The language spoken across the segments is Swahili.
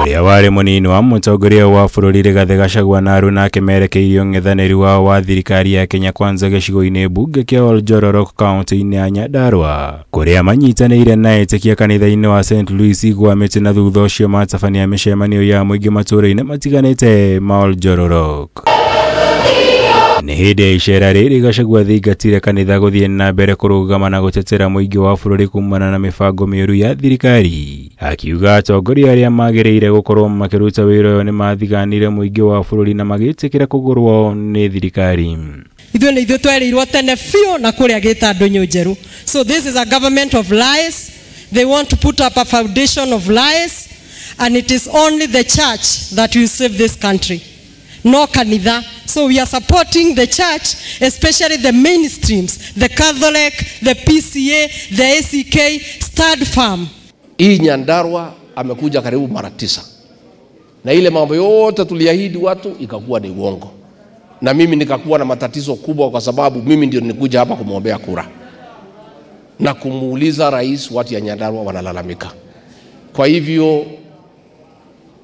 uria wari munini wa mutongoria wa bururi Rigathi Gachagua na Aruna kemerekeirio ng'ethaniri wao wa thirikari ya Kenya Kwanza gicigo-ini bunge kia Oljororok kaunti-ini ya Nyandarua kuria manyitanĩire na etĩkia kanitha-ini wa St. Louis gwa mĩtĩ na thutha ũcio matabania mĩcemanio ya mũingĩ matũũra-inĩ matiganĩte ma Oljororok. Nĩ hĩndĩ ya icera rĩrĩ Gachagua thingatire kanitha gũthiĩ na mbere kũrũgama na gũtetera mũingĩ wa bũrũri kumana na mĩbango mĩũru ya thirikari. Akiuga atongoria arĩa magĩrĩire gũkorwo makĩruta wĩra ũyũ nĩ mathiganire mũingĩ wa bũrũri na magĩtĩkĩra kũgũrwo nĩ thirikari. Ithuĩ nĩ ithuĩ twerirwo tene biũ na kũrĩa gĩta ndũnyũ njerũ. So this is a government of lies. They want to put up a foundation of lies, and it is only the church that will save this country, no kanitha. So we are supporting the church, especially the mainstreams, the Catholic, the PCA, the ACK, Stand Firm. Hii Nyandarua amekuja karibu mara 9. Na ile mambo yote tuliahidi watu ikakuwa ni uongo. Na mimi nikakuwa na matatizo kubwa kwa sababu mimi ndio nikuja hapa kumwombea kura. Na kumuuliza rais watu ya Nyandarua wanalalamika. Kwa hivyo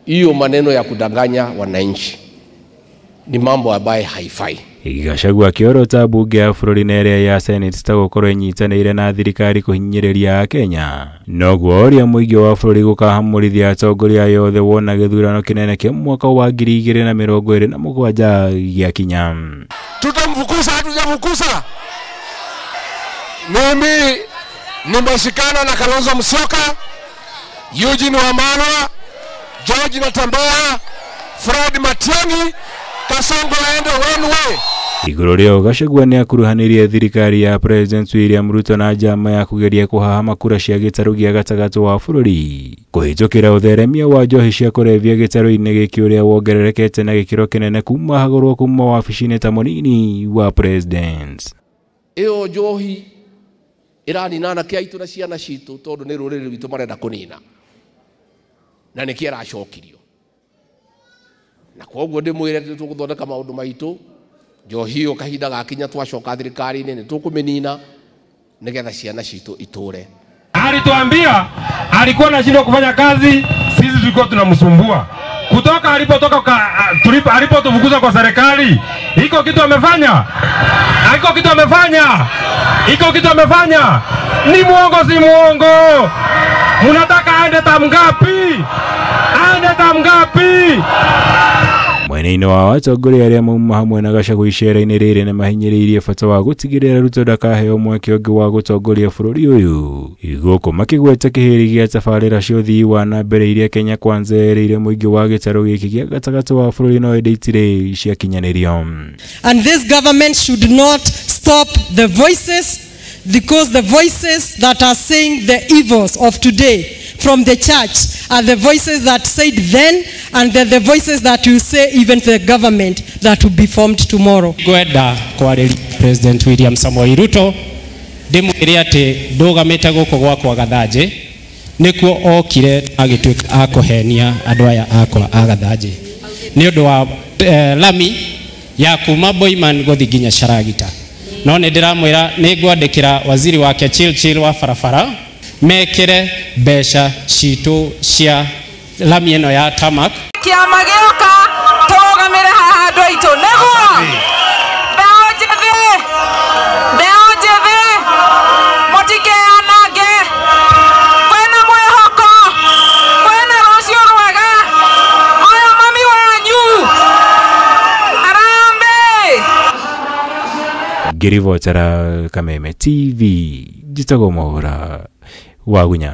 hiyo maneno ya kudanganya wananchi ni mambo ambayo haifai. Gachagua akiorota bunge ya bũrũri na ĩrĩa ya Senate ta gũkorwo inyitanĩire na thirikari kũhinyĩrĩria Kenya. Noguo oria mũingĩ wa bũrũri gũkahamũrithia atongoria yothe wona gĩthurano kĩnene kĩa mwaka wa 2027 gĩakinya. Tutamfukuza hatujamfukuza. Mimi nimeshikana na Kalonzo Musyoka, Eugene Wamalwa, George Natembeya, Fred Matiang'i, Kasongo aende one way. Igũrũ rĩo Gachagua nĩ akuruhanirie thirikari ya President William Ruto na njama ya kũgeria kũhahama kura cia gĩtarũ gĩa gatagatĩ wa bũrũri kũhĩtũkĩra ũtheremia wa njohi cia kũrebia gĩtarũ-inĩ gĩkĩ ũrĩa wongererekete na gĩkĩro kĩnene kuma hagũrwo kuma wabici-inĩ ta mũnini wa President. Ĩyo njohi ĩraninana kĩa itu na ciana citũ tondũ nĩ rũrĩrĩ rwitũ marenda kũnina na nĩkĩ aracokirio. Na koguo ndĩmwĩre tũgũthondeka maũndũ maitũ njohi ĩyo kahinda gakinya twacoka thirikari-inĩ nĩ tũkũmĩnina nĩgetha ciana citũ itũre. Alituambia alikuwa anashindwa kufanya kazi, sisi tulikuwa tunamsumbua. Kutoka alipotufukuza kwa serikali, iko kitu amefanya? Iko kitu amefanya? Iko kitu amefanya? Ni muongo si muongo? Munataka aende tamgapi? Aende tamgapi? Mwena-inĩ wa atongoria arĩa mauma hamwe na Gachagua icera-inĩ rĩrĩ nĩ mahinyĩrĩirie bata wa gũtigĩrĩra Ruto ndakaheo mweke ũngĩ wa gũtongoria bũrũri ũyũ. Gũkũ makĩgweta kĩhĩri gĩa tabarĩra cia ũthii wa na mbere iria Kenya Kwanza erĩire mũingĩ wa gĩtarũ gĩkĩ gĩa gatagatĩ wa bũrũri no ĩndĩ itirĩ ciakinyanĩrio. And this government should not stop the voices, because the voices that are saying the evils of today from the church are the voices that said then, and they're the voices that will say even to the government that will be formed tomorrow. Gwenda kwarĩria President William Samoei Ruto ndĩmwĩre atĩ ndũgamĩte gũkũ gwakwa Gathanjĩ nĩkuo okire agĩtuĩka akũhenia andũ aya akwa a Gathanjĩ nĩ ũndũ wa lami ya kuma Boiman gũthiĩ nginya Sharagita. No nĩ ndĩramwĩra nĩ ngwandĩkĩra waziri wake Chilchil wa barabara mekĩre mbeca citũ cia lami ĩno ya Tamak. Kĩama gĩoka tũrũgamĩre haha andũ aitũ nĩguo mbeũ njĩthĩ mũtikeanange, kwĩna mwĩhoko, kwĩna rũciũ rwega, oya mami wanyu harambĩ. Ngĩribotera Kameme TV njĩtagwo Mwaũra wa Gunya.